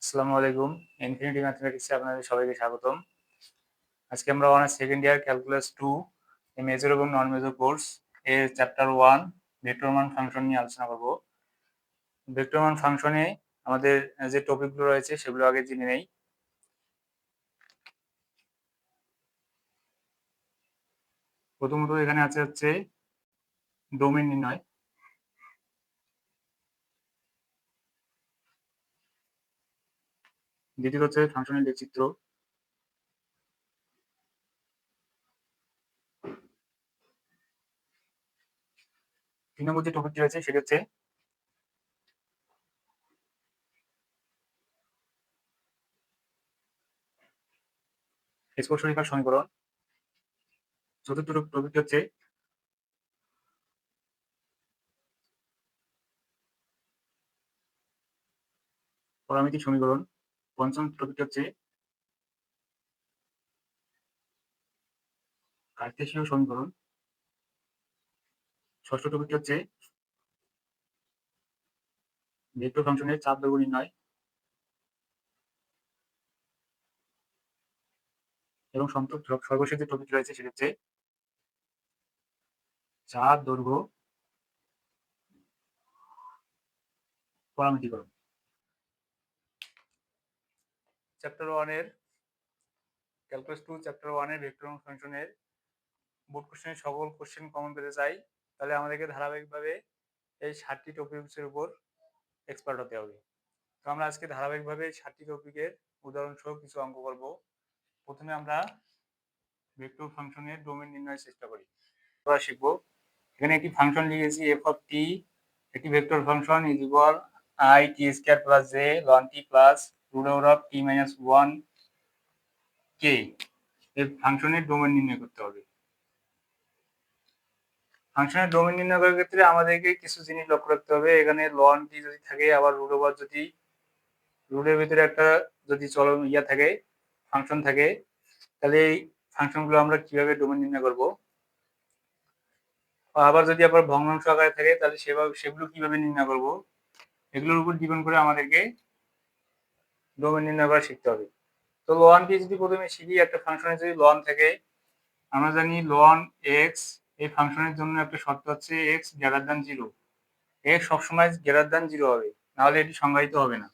আসসালামু আলাইকুম। ইনফিনিটি ম্যাথমেটিক্সে আপনাদের সবাইকে স্বাগতম। আজকে আমরা অনার্স সেকেন্ড ইয়ার ক্যালকুলাস 2 এই মেজর এবং নন মেজর কোর্স এর চ্যাপ্টার 1 ভেক্টরমান ফাংশন নিয়ে আলোচনা করব। ভেক্টরমান ফাংশনে আমাদের যে টপিকগুলো রয়েছে সেগুলো আগে জেনে নেই। প্রথমত এখানে আছে হচ্ছে ডোমেন নির্ণয়। দ্বিতীয়ত হচ্ছে ফাংশনের লেখচিত্র। তিন নম্বর যে টপিকটি রয়েছে সেটি হচ্ছে স্পর্শরেখার সমীকরণ। চতুর্থ টপিকটি হচ্ছে পরামিতিক সমীকরণ। পঞ্চম টপিকটি হচ্ছে কার্তেশীয় সমীকরণ। ষষ্ঠ টপিকটি হচ্ছে ভেক্টর ফাংশনের চাপ দৈর্ঘ্য নির্ণয় এবং সর্বশেষ যে টপিক রয়েছে সেটা হচ্ছে চাপ দৈর্ঘ্য পরামিতিকরণ। চ্যাপ্টার 1 এর ক্যালকুলাস 2 চ্যাপ্টার 1 এর ভেক্টর ফাংশনের বোর্ড কোশ্চেনের সকল কোশ্চেন কমন পেতে চাই, তাহলে আমাদেরকে ধারাবাহিকভাবে এই 7টি টপিকের উপর এক্সপার্ট হতে হবে। তো আমরা আজকে ধারাবাহিকভাবে 7টি টপিকের উদাহরণসহ কিছু অঙ্ক করব। প্রথমে আমরা ভেক্টর ফাংশনের ডোমেন নির্ণয়ের চেষ্টা করি। আমরা শিখব এখানে একটি ফাংশন লিখেছি এফ অফ টি, একটি vector function is equal I T square plus J ln T plus root over of T minus 1 K. এই ফাংশনের ডোমেন নির্ণয় করতে হবে। ফাংশনের ডোমেন নির্ণয় করার ক্ষেত্রে আমাদেরকে কিছু জিনিস লক্ষ্য রাখতে হবে। এখানে লন টি যদি থাকে, আবার রুট ওভার যদি রুটের ভিতরে একটা যদি চলন থাকে ফাংশন থাকে, তাহলে এই ফাংশনগুলো আমরা কিভাবে ডোমেন নির্ণয় করব। আবার যদি আবার ভগ্নাংশ আকারে থাকে তাহলে সেগুলো কিভাবে নির্ণয় করব, এগুলোর উপর ডিপেন্ড করে আমাদেরকে ডোমেন নির্ণয় করা শিখতে হবে। তো লন টি যদি প্রথমে শিখি, একটা ফাংশনে যদি লন থাকে, আমরা জানি লন এক্স এই ফাংশনের জন্য একটা শর্ত হচ্ছে এক্স গ্রেটার দ্যান 0। এক্স সবসময় গ্রেটার দ্যান 0 হবে, নাহলে এটি সংজ্ঞায়িত হবে না।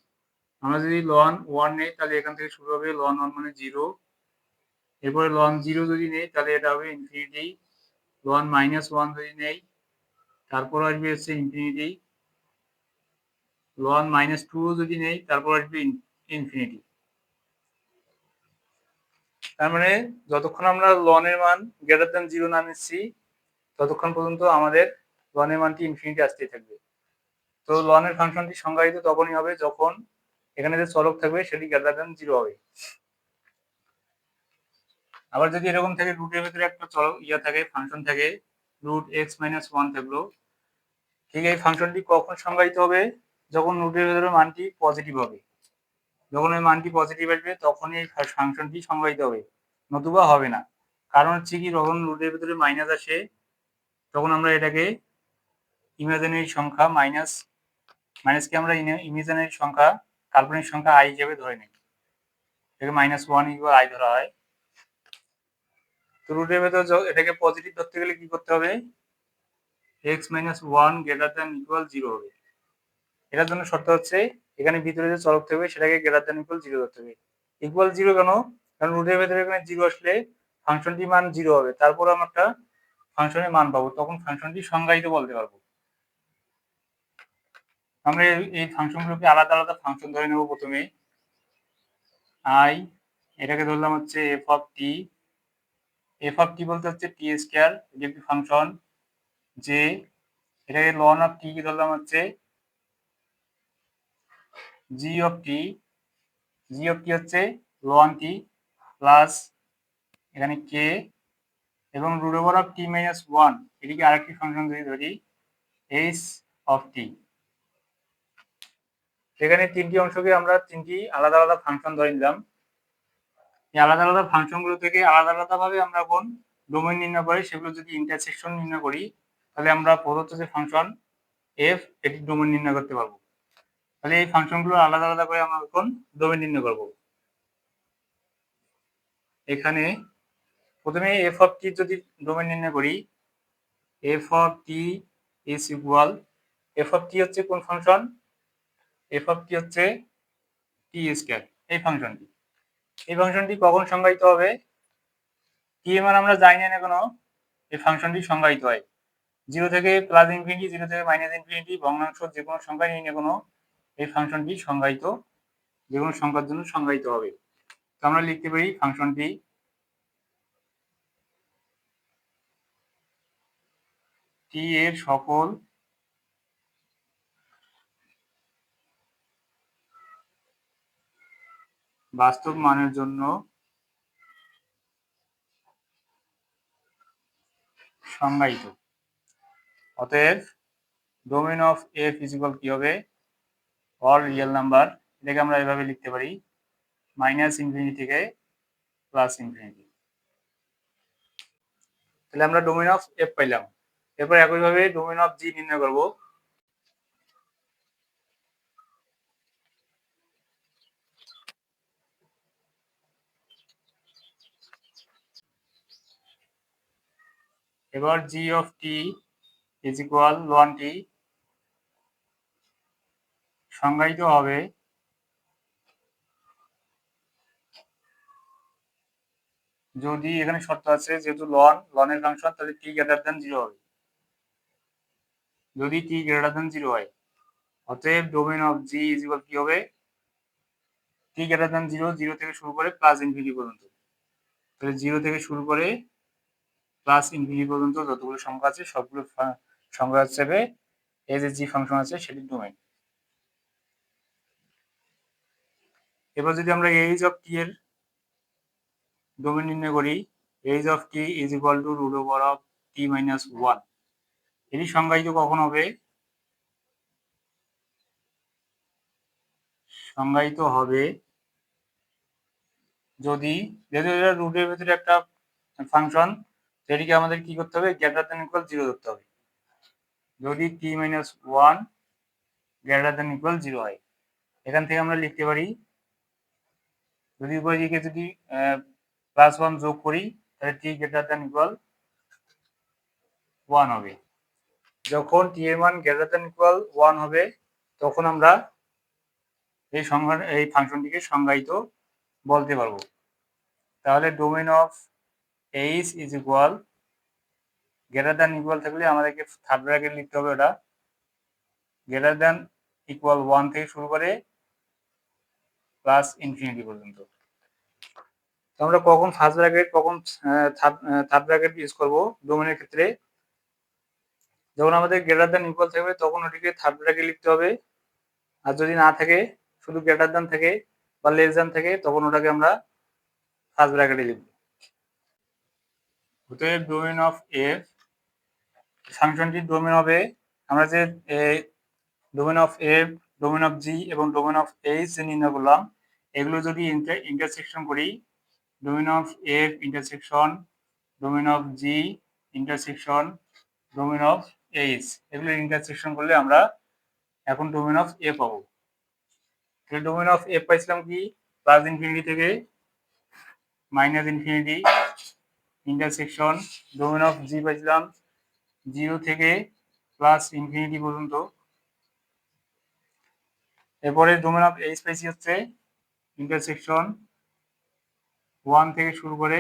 আমরা যদি লন 1 নেই তাহলে এখান থেকে শুরু হবে লন 1 মানে 0। এরপরে লন 0 যদি নেই তাহলে এটা হবে ইনফিনিটি। লন -1 যদি নেই তারপর আসবে হচ্ছে ইনফিনিটি। লন -2 যদি নেই তারপর আসবে ইনফিনিটি। তার মানে যতক্ষণ আমরা লনের মান গ্রেটার দ্যান 0 না নিচ্ছি ততক্ষণ পর্যন্ত আমাদের লনের মানটি ইনফিনিটি আসতেই থাকবে। তো লনের ফাংশনটি সংজ্ঞায়িত তখনই হবে যখন এখানে যে চলক থাকবে সেটি গ্রেটার দ্যান 0 হবে। আবার যদি এরকম থাকে রুটের ভিতরে একটা চলক থাকে ফাংশন থাকে রুট এক্স মাইনাস 1 থাকলো, ঠিক এই ফাংশনটি কখন সংজ্ঞায়িত হবে, যখন রুটের ভিতরে মানটি পজিটিভ হবে। যখন ওই মানটি পজিটিভ আসবে তখনই এই ফাংশনটি সংজ্ঞায়িত হবে, নতুবা হবে না। কারণ হচ্ছে কি, যখন রুটের ভিতরে মাইনাস আসে তখন আমরা এটাকে ইমাজিনারি সংখ্যা মাইনাসকে আমরা ইমাজিনারি সংখ্যা কাল্পনিক সংখ্যা আই হিসেবে ধরে নিই, এটাকে -1 ইকুয়াল আই ধরা হয়। তো রুটের ভেতর এটাকে পজিটিভ ধরতে গেলে কি করতে হবে, x - 1 গ্রেটার দ্যান ইকুয়াল 0 হবে। এটার জন্য শর্ত হচ্ছে এখানে ভিতরে যে চলক থাকবে সেটাকে গ্রেটার দ্যান ইকুয়াল 0 ধরতে হবে। ইকুয়াল 0 কেন, কারণ রুটের ভেতরে এখানে 0 আসলে ফাংশনটির মান 0 হবে, তারপর আমরা একটা ফাংশনের মান পাবো, তখন ফাংশনটি সংজ্ঞায়িত বলতে পারবো। আমরা এই ফাংশনগুলোকে আলাদা আলাদা ফাংশন ধরে নেব। প্রথমে আই, এটাকে ধরলাম হচ্ছে F of T. F of T বলতে হচ্ছে টি স্কয়ার, এটি একটি ফাংশন। যে এটাকে লন অফ টি কে ধরলাম হচ্ছে জি of T. G of T হচ্ছে লন টি প্লাস এখানে কে এবং root over of T minus 1, এটিকে আরেকটি ফাংশন যদি ধরি এইচ অফ টি। এখানে তিনটি অংশকে আমরা তিনটি আলাদা আলাদা ফাংশন ধরে নিলাম। এই আলাদা আলাদা ফাংশনগুলো থেকে আলাদা আলাদা ভাবে আমরা কোন ডোমেইন নির্ণয় করি, সেগুলো যদি ইন্টারসেকশন নির্ণয় করি তাহলে আমরা প্রদত্ত যে ফাংশন এফ এটি ডোমেইন নির্ণয় করতে পারবো। তাহলে এই ফাংশনগুলো আলাদা আলাদা করে আমরা এখন ডোমেন নির্ণয় করব। এখানে প্রথমে এফ অফ টি যদি ডোমেন নির্ণয় করি, F of T is equal, F of T হচ্ছে কোন ফাংশন? এফ অফ টি হচ্ছে টি স্কয়ার, এই ফাংশনটি। এই ফাংশনটি কখন সংজ্ঞায়িত হবে? টি এর মান আমরা জানি না কোনো, এই ফাংশনটি সংজ্ঞায়িত হয় 0 থেকে প্লাস ইনফিনিটি, 0 থেকে মাইনাস ইনফিনিটি, ভগ্নাংশ যে কোনো সংখ্যা নিয়ে নিয়ে কোনো, এই ফাংশনটি সংজ্ঞায়িত যে কোনো সংখ্যার জন্য সংজ্ঞায়িত হবে। তো আমরা লিখতে পারি ফাংশনটি টি এর সকল বাস্তব মানের জন্য সংজ্ঞায়িত। অতএব domain of F is equal কি হবে? All real number. এটাকে আমরা এভাবে লিখতে পারি মাইনাস ইনফিনিটি থেকে প্লাস ইনফিনিটি। তাহলে আমরা ডোমেন অফ এফ পাইলাম। এরপর একইভাবে ডোমেন অফ জি নির্ণয় করব। এবার G of T is equal 1t সংজ্ঞায়িত হবে যদি, এখানে শর্ত আছে যেহেতু লনের ফাংশন, তাহলে টি গ্রেটার দেন 0 হবে। যদি টি গ্রেটার দেন 0 হয়, অতএব domain of G is equal কি হবে? টি গ্রেটার দেন 0, 0 থেকে শুরু করে প্লাস ইনফিনিটি পর্যন্ত। তাহলে 0 থেকে শুরু করে প্লাস ইনফিনিটি পর্যন্ত যতগুলো সংখ্যা আছে সবগুলো সংখ্যা হিসেবে এই যে জি ফাংশন আছে সেটির ডোমেন। এবার যদি আমরা এইচ অফ টি এর ডোমেন নির্ণয় করি, H of T is equal to root over of T minus 1। এটি সংজ্ঞায়িত কখন হবে? সংজ্ঞায়িত হবে যদি, যেহেতু এটা রুটের ভিতরে একটা ফাংশন, সেটিকে আমাদের কি করতে হবে? গ্রেটার দ্যান ইকুয়াল 0 ধরতে হবে। যদি টি মাইনাস 1 গ্রেটার দ্যান ইকুয়াল 0 হয়, এখান থেকে আমরা লিখতে পারি, যদি উভয় দিকে যদি প্লাস 1 যোগ করি তাহলে টি গ্রেটার দ্যান ইকুয়াল 1 হবে। যখন টি এর মান গ্রেটার দ্যান ইকুয়াল 1 হবে, তখন আমরা এই ফাংশনটিকে সংজ্ঞায়িত বলতে পারবো। তাহলে domain of H is equal, greater than equal থাকলে আমাদেরকে থার্ড ব্র্যাকেট লিখতে হবে, ওটা গ্রেটার দ্যান ইকুয়াল 1 থেকে শুরু করে প্লাস ইনফিনিটি পর্যন্ত। আমরা কখন ফার্স্ট ব্র্যাকেট কখন থার্ড ব্র্যাকেট ইউজ করব ডোমেনের ক্ষেত্রে? যখন আমাদের গ্রেটার দ্যান ইকুয়াল থাকবে তখন ওটিকে থার্ড ব্র্যাকেট লিখতে হবে, আর যদি না থাকে, শুধু গ্রেটার দ্যান থাকে বা লেস দ্যান থাকে, তখন ওটাকে আমরা ফার্স্ট ব্র্যাকেটে লিখব। অতএব ডোমেন অফ এফ ফাংশনটির ডোমেন হবে, আমরা যে domain of F, domain of G এবং ডোমেন অফ এইচ যে নির্ণয় করলাম, এগুলো যদি ইন্টারসেকশন করি, domain of F intersection domain of G intersection domain of H, এগুলো ইন্টারসেকশন করলে আমরা এখন ডোমেন অফ এ পাবো। তাহলে ডোমেন অফ এফ পাইছিলাম কি? প্লাস ইনফিনিটি থেকে minus infinity intersection domain of G পাইছিলাম 0 থেকে প্লাস ইনফিনিটি পর্যন্ত। এরপরে ডোমেন অফ এইচ পাইছি হচ্ছে ইন্টারসেকশন 1 থেকে শুরু করে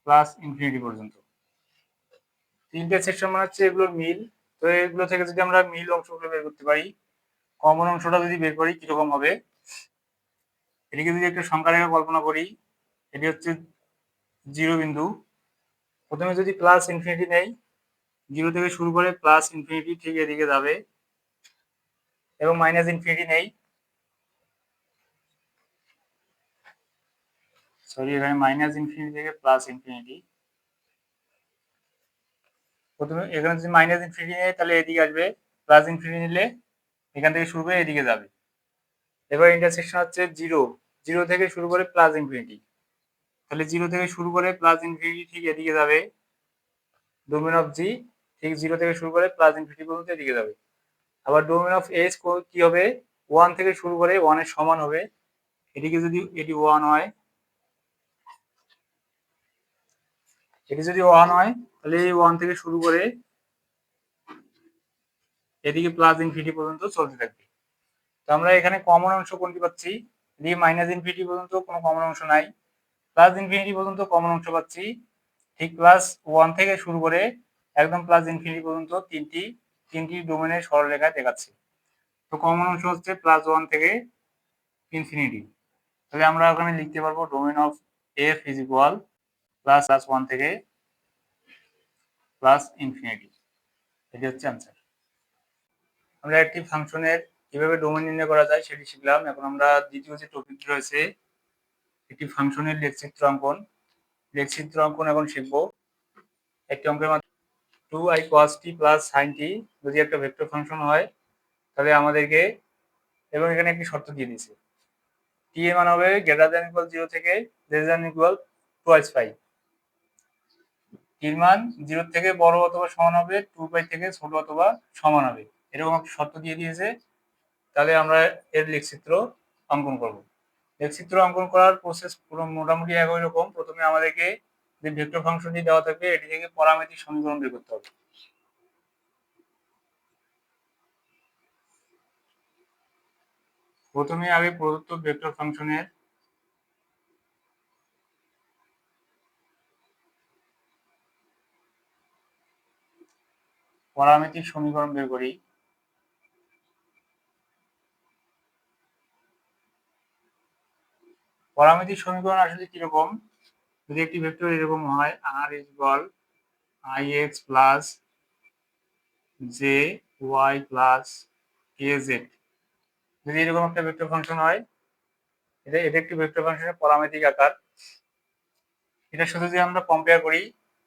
প্লাস ইনফিনিটি পর্যন্ত। ইন্টারসেকশন মানে হচ্ছে এগুলোর মিল। তো এগুলো থেকে যদি আমরা মিল অংশগুলো বের করতে পারি, কমন অংশটা যদি বের করি কিরকম হবে? এটিকে যদি একটা সংখ্যা রেখা কল্পনা করি, এটি হচ্ছে 0 বিন্দু। প্রথমে যদি প্লাস ইনফিনিটি নেই, 0 থেকে শুরু করে প্লাস ইনফিনিটি ঠিক এদিকে যাবে, এবং মাইনাস ইনফিনিটি নেই, সরি এখানে মাইনাস ইনফিনিটি থেকে প্লাস ইনফিনিটি। প্রথমে এখানে যদি মাইনাস ইনফিনিটি নেই তাহলে এদিকে আসবে, প্লাস ইনফিনিটি নিলে এখান থেকে শুরু করে এদিকে যাবে। এবার ইন্টারসেকশন হচ্ছে 0 থেকে শুরু করে প্লাস ইনফিনিটি, তাহলে 0 থেকে শুরু করে প্লাস ইনফিনিটি ঠিক এদিকে যাবে। ডোমেন অফ জি ঠিক 0 থেকে শুরু করে প্লাস ইনফিনিটি পর্যন্ত এদিকে যাবে। আবার ডোমেন অফ এইচ কি হবে? 1 থেকে শুরু করে 1 এর সমান হবে, এটিকে যদি এটি 1 হয়, এটি যদি 1 হয় তাহলে এই 1 থেকে শুরু করে এদিকে প্লাস ইনফিনিটি পর্যন্ত চলতে থাকবে। তো আমরা এখানে কমন অংশ কোনটি পাচ্ছি? এদিকে মাইনাস ইনফিনিটি পর্যন্ত কোনো কমন অংশ নাই, প্লাস ইনফিনিটি পর্যন্ত কমন অংশ পাচ্ছি। ঠিক প্লাস 1 থেকে শুরু করে একদম প্লাস ইনফিনিটি পর্যন্ত তিনটি ডোমেনের সরলরেখায় দেখাচ্ছে। তো কমন অংশ হচ্ছে প্লাস 1 থেকে ইনফিনিটি। তাহলে আমরা ওখানে লিখতে পারবো domain of F is equal plus 1 থেকে প্লাস ইনফিনিটি। এটি হচ্ছে অ্যান্সার। আমরা একটি ফাংশনের কিভাবে ডোমেন নির্ণয় করা যায় সেটি শিখলাম। এখন আমরা দ্বিতীয় যে টপিক রয়েছে একটি ফাংশনের লেখচিত্র অঙ্কন এখন শিখব। একটি অঙ্কের মাধ্যমে 2i cos t plus sin t যদি একটা ভেক্টর ফাংশন হয় তাহলে আমাদেরকে, এবং এখানে একটি শর্ত দিয়ে দিয়েছে, t এর মান হবে গ্রেটার দ্যান ইকুয়াল 0 থেকে লেস দ্যান ইকুয়াল টুয়াইস পাই। t এর মান 0 থেকে বড় অথবা সমান হবে, 2 পাই থেকে ছোট অথবা সমান হবে, এরকম একটা শর্ত দিয়ে দিয়েছে। তাহলে আমরা এর লেখচিত্র অঙ্কন করব। লেখচিত্র অঙ্কন করার প্রসেস পুরো মোটামুটি একই রকম। প্রথমে আমাদেরকে যে ভেক্টর ফাংশনটি দেওয়া থাকবে এটি থেকে প্যারামেট্রিক সমীকরণ বের করতে হবে। প্রথমে আগে প্রদত্ত ভেক্টর ফাংশনের প্যারামেট্রিক সমীকরণ বের করি। প্যারামেট্রিক সমীকরণ আসলে কিরকম? যদি একটি ভেক্টর এরকম হয় r equal ix plus J Y plus az, যদি এরকম একটা ভেক্টর ফাংশন হয়, এটা একটি ভেক্টর ফাংশনের প্যারামেট্রিক আকার। এটা শুধু যদি আমরা কম্পেয়ার করি,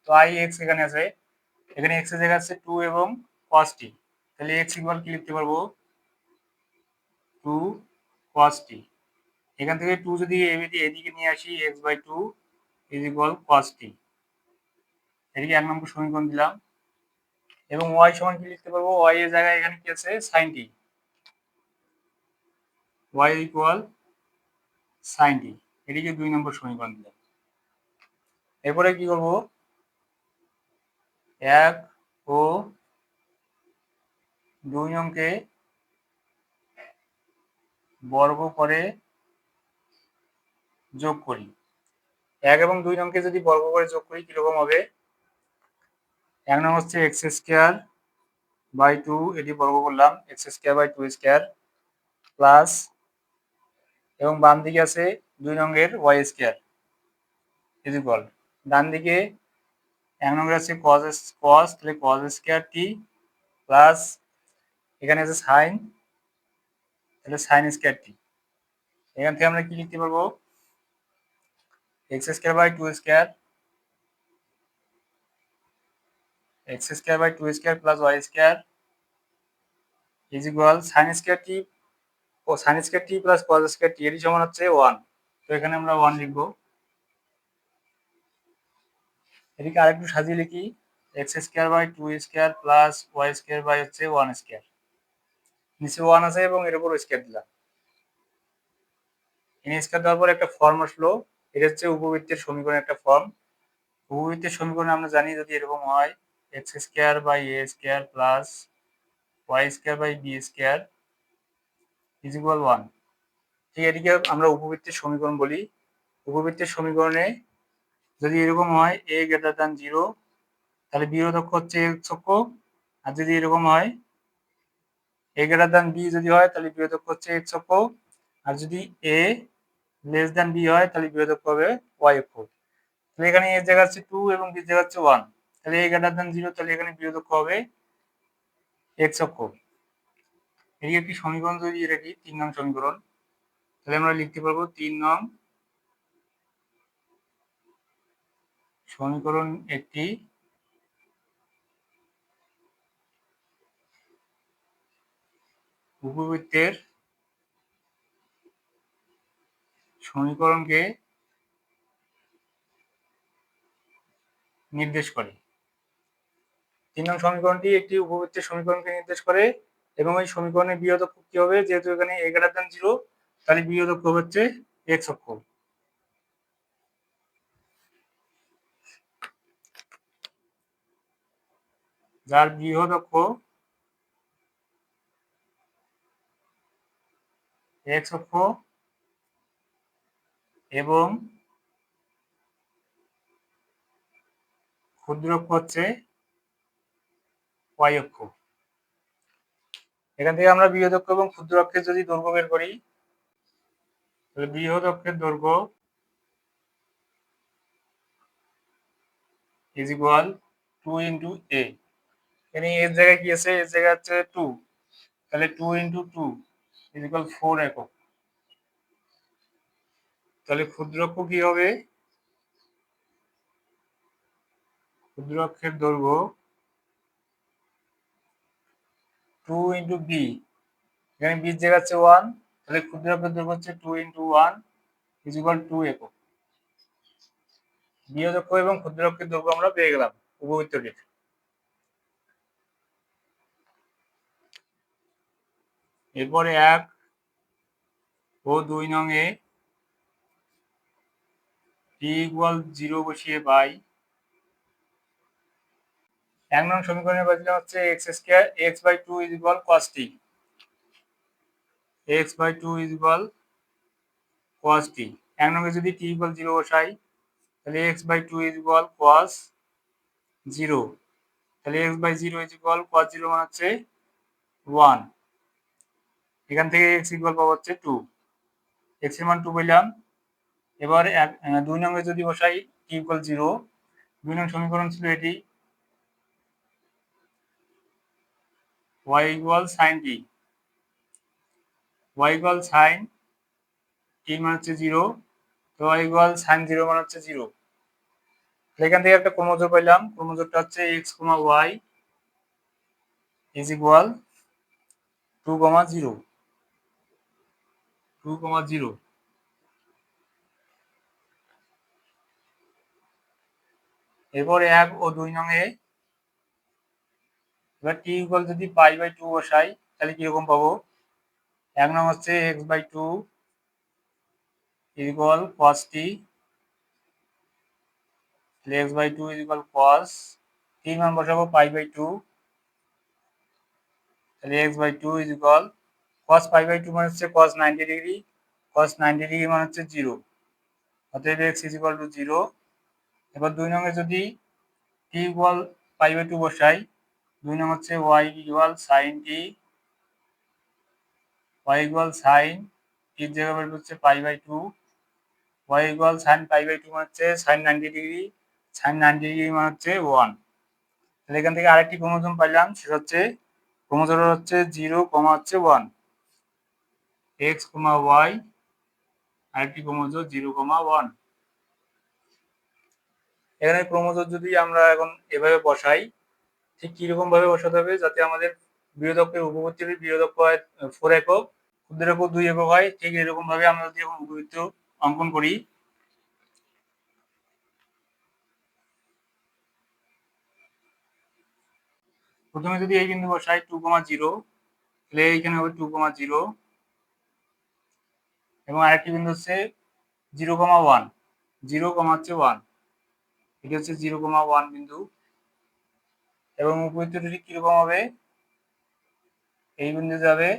তো ix এখানে আছে, এখানে x এর জায়গা আছে 2 এবং cos t, তাহলে x ইকুয়াল কি লিখতে পারবো? 2 cos t। এখান থেকে 2 যদি এদিকে নিয়ে আসি, x/2 is equal cos t, এদিকে 1 নম্বর সমীকরণ দিলাম। এবং y সমান কি লিখতে পারবো? y এর জায়গায় এখানে কি আছে? sin t, y equal sin t, এদিকে 2 নম্বর সমীকরণ দিলাম। এরপরে কি করব? 1 ও 2 অঙ্কে বর্গ করে যোগ করি। 1 এবং 2 অঙ্কে যদি বর্গ করে যোগ করি কিরকম হবে? 1 নং হচ্ছে x²/2, এটি বর্গ করলাম, x²/2² প্লাস, এবং বাম দিকে আছে 2 নঙ্গের y² ইজ ইকুয়াল, ডান দিকে 1 নঙ্গের আছে cos, তাহলে cos² t প্লাস এখানে আছে sin, তাহলে sin² t। এখান থেকে আমরা কি লিখতে পারবো? x²/2² plus y² is equal sin² t ও sin² t plus cos² t, এর সমান হচ্ছে 1। তো এখানে আমরা 1 লিখবো। এদিকে আরেকটু সাজিয়ে লিখি, x²/2² প্লাস y² হচ্ছে 1², নিচে 1 আছে এবং এর উপর স্কয়ার দিলাম। স্কয়ার দেওয়ার পর একটা ফর্ম আসলো, এটা হচ্ছে উপবৃত্তের সমীকরণের একটা ফর্ম। উপবৃত্তের সমীকরণে আমরা জানি যদি এরকম হয় x²/a² plus y²/b² is equal 1, ঠিক এটিকে আমরা উপবৃত্তের সমীকরণ বলি। উপবৃত্তের সমীকরণে যদি এরকম হয় a গ্রেটার দ্যান 0, তাহলে b এর অক্ষ হচ্ছে x অক্ষ, আর যদি এরকম হয় a গ্রেটার দ্যান b যদি হয় তাহলে b এর অক্ষ হচ্ছে x অক্ষ, আর যদি a লেস দ্যান b হয় তাহলে b এর অক্ষ হবে y অক্ষ। তাহলে এখানে a এর জায়গা হচ্ছে 2 এবং b এর জায়গা হচ্ছে 1, তাহলে a গ্রেটার দ্যান 0, তাহলে এখানে b এর অক্ষ হবে x অক্ষ। এই একটি সমীকরণ তৈরি রাখি, 3 নং সমীকরণ। তাহলে আমরা লিখতে পারবো 3 নং সমীকরণ একটি উপবৃত্তের সমীকরণকে নির্দেশ করে। 3 নং সমীকরণটি একটি উপবৃত্তের সমীকরণকে নির্দেশ করে এবং এই সমীকরণের বিয়োধক কি হবে, যেহেতু এখানে a greater than 0, তাহলে বিয়োধক হচ্ছে x অক্ষ। যার বৃহৎ অক্ষ x অক্ষ এবং ক্ষুদ্র অক্ষ হচ্ছে y অক্ষ। এখান থেকে আমরা বৃহৎ অক্ষ এবং ক্ষুদ্র অক্ষের যদি দৈর্ঘ্য বের করি, তাহলে বৃহৎ অক্ষের দৈর্ঘ্য ইজ ইকুয়াল 2 ইন্টু a। এখানে এর জায়গায় কি আছে, এর জায়গায় হচ্ছে 2, তাহলে 2 ইন্টু 2 ইজ ইকুয়াল 4 একক। তাহলে ক্ষুদ্র অক্ষ কি হবে, ক্ষুদ্র অক্ষের দৈর্ঘ্য 2 ইন্টু b, এখানে b এর জায়গা হচ্ছে 1, তাহলে ক্ষুদ্র অক্ষের দৈর্ঘ্য হচ্ছে 2 ইন্টু 1 ইজ ইকুয়াল 2 একক। বৃহৎ অক্ষ এবং ক্ষুদ্র অক্ষের দৈর্ঘ্য আমরা পেয়ে গেলাম উপবৃত্তটির। এরপরে 1 ও 2 নং এ t ইকুয়াল 0 বসিয়ে পাই 1 নং সমীকরণের পাইছিলাম হচ্ছে x square x by 2 is equal cos t, x by 2 is equal cos t। 1 নং এ যদি t ইকুয়াল 0 বসাই, তাহলে x by 2 is equal cos 0, তাহলে x by 0 is equal cos 0 মানে হচ্ছে 1। এখান থেকে x ইকুয়াল পাবো হচ্ছে 2, x এর মান 2 পেলাম। এবার 2 নং এ যদি বসাই t ইকুয়াল 0, 2 নং সমীকরণ ছিল এটি y equal sin t, y equal sin t মানে হচ্ছে 0, তো y ইকুয়াল sin 0 মানে হচ্ছে 0। এখান থেকে একটা ক্রমজোর পাইলাম, ক্রমজোরটা হচ্ছে x, y ইজ ইকুয়াল 2, 0, 2, 0। এরপরে 1 ও 2 নং এ এবার t ইকুয়াল যদি পাই বাই 2 বসাই, তাহলে কিরকম পাবো, 1 নং হচ্ছে x by 2 is equal cos t, তাহলে x by 2 is equal cos t মান বসাবো পাই বাই 2, তাহলে x by 2 is equal cos pi by 2 মানে হচ্ছে cos 90 ডিগ্রি, cos 90 ডিগ্রি মানে হচ্ছে 0, অতএব x ইজ ইকুয়াল টু 0। এবার 2 নং এ যদি t ইকুয়াল পাই বাই 2 বসাই, 2 নং হচ্ছে y equal sin t, y equal sin t এর জায়গায় বের হচ্ছে pi by 2, y equal sin pi by 2 মানে হচ্ছে sin 90 ডিগ্রি, sin 90 ডিগ্রি মানে হচ্ছে 1। তাহলে এখান থেকে আরেকটি ক্রোমোজোম পাইলাম, সেটা হচ্ছে ক্রোমোজোম হচ্ছে 0, হচ্ছে 1, x, y, আরেকটি ক্রোমোজোম 0, 1। এখানে ক্রোমোজোম যদি আমরা এখন এভাবে বসাই, ঠিক কিরকম ভাবে বসাতে হবে যাতে আমাদের বৃহৎ অক্ষের উপবৃত্তের বৃহৎ অক্ষ হয় 4 একক, ক্ষুদ্র অক্ষ 2 একক হয়, ঠিক এরকম ভাবে আমরা যদি এখন উপবৃত্ত অঙ্কন করি, প্রথমে যদি এই বিন্দু বসাই 2, 0, তাহলে এইখানে হবে 2, 0, এবং আরেকটি বিন্দু হচ্ছে 0, 1, 0, হচ্ছে 1, এটি হচ্ছে 0, 1 বিন্দু। এবং উপবৃত্তটি ঠিক কিরকম হবে, এই বিন্দু যাবে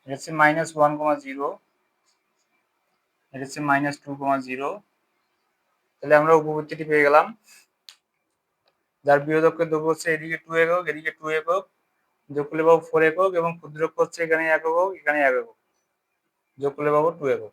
এটা হচ্ছে -1, 0, এটা হচ্ছে -2, 0। তাহলে আমরা উপবৃত্তটি পেয়ে গেলাম, যার বৃহৎ অক্ষের দৈর্ঘ্য হচ্ছে এদিকে 2 একক, এদিকে 2 একক, যোগ করলে পাবো 4 একক, এবং ক্ষুদ্র অক্ষ হচ্ছে এখানে 1 একক, এখানে 1 একক, যোগ করলে পাবো 2 একক।